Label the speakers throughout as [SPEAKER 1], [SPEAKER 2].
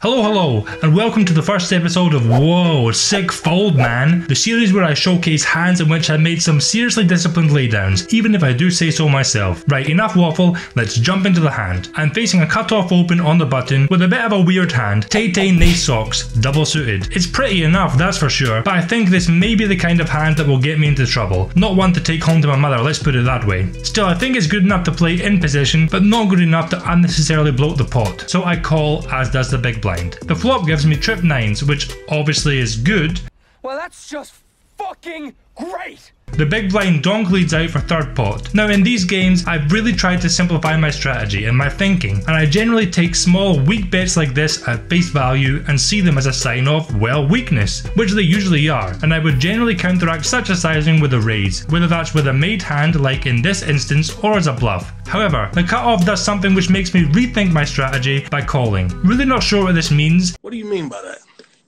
[SPEAKER 1] Hello, and welcome to the first episode of Whoa, Sick Fold Man, the series where I showcase hands in which I made some seriously disciplined laydowns, even if I do say so myself. Right, enough waffle, let's jump into the hand. I'm facing a cut-off open on the button with a bit of a weird hand, Tay-Tay Nace Socks, double suited. It's pretty enough, that's for sure, but I think this may be the kind of hand that will get me into trouble. Not one to take home to my mother, let's put it that way. Still, I think it's good enough to play in position, but not good enough to unnecessarily bloat the pot, so I call, as does the big blind. The flop gives me trip nines, which obviously is good.
[SPEAKER 2] Well, that's just fucking great!
[SPEAKER 1] The big blind donk leads out for third pot. Now in these games, I've really tried to simplify my strategy and my thinking, and I generally take small weak bets like this at face value and see them as a sign of, well, weakness, which they usually are, and I would generally counteract such a sizing with a raise, whether that's with a made hand like in this instance or as a bluff. However, the cutoff does something which makes me rethink my strategy by calling. Really not sure what this means.
[SPEAKER 3] What do you mean by that?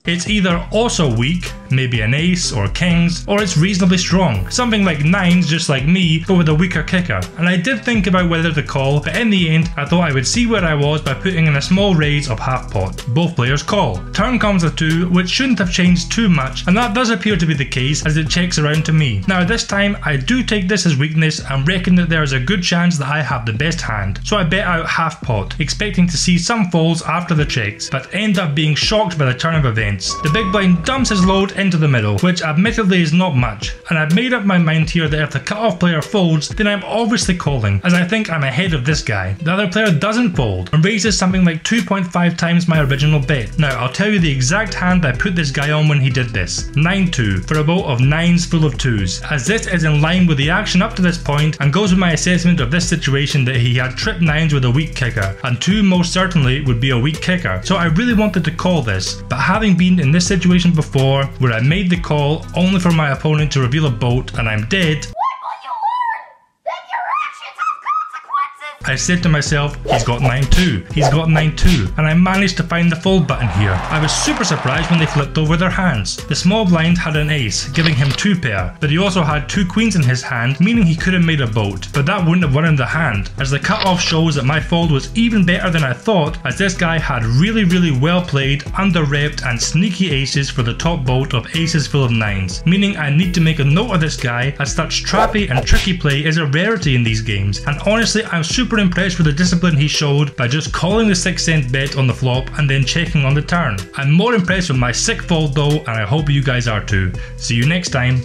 [SPEAKER 1] It's either also weak, maybe an ace or kings, or it's reasonably strong, something like nines just like me but with a weaker kicker. And I did think about whether to call, but in the end I thought I would see where I was by putting in a small raise of half pot. Both players call. Turn comes a 2, which shouldn't have changed too much, and that does appear to be the case as it checks around to me. Now this time I do take this as weakness and reckon that there is a good chance that I have the best hand, so I bet out half pot, expecting to see some folds after the checks, but end up being shocked by the turn of events. The big blind dumps his load into the middle, which admittedly is not much, and I've made up my mind here that if the cut-off player folds, then I'm obviously calling, as I think I'm ahead of this guy. The other player doesn't fold, and raises something like 2.5 times my original bet. Now I'll tell you the exact hand I put this guy on when he did this. 9-2, for a boat of 9s full of 2s, as this is in line with the action up to this point and goes with my assessment of this situation that he had trip 9s with a weak kicker, and 2 most certainly would be a weak kicker, so I really wanted to call this, but having been in this situation before, where I made the call only for my opponent to reveal a boat and I'm dead, I said to myself, he's got 9-2, he's got 9-2, and I managed to find the fold button here. I was super surprised when they flipped over their hands. The small blind had an ace, giving him 2 pair, but he also had 2 queens in his hand, meaning he could have made a boat, but that wouldn't have won him the hand, as the cutoff shows that my fold was even better than I thought, as this guy had really well played, under-repped and sneaky aces for the top boat of aces full of 9s, meaning I need to make a note of this guy, as such trappy and tricky play is a rarity in these games, and honestly I'm super impressed with the discipline he showed by just calling the 6-cent bet on the flop and then checking on the turn. I'm more impressed with my sick fold though, and I hope you guys are too. See you next time.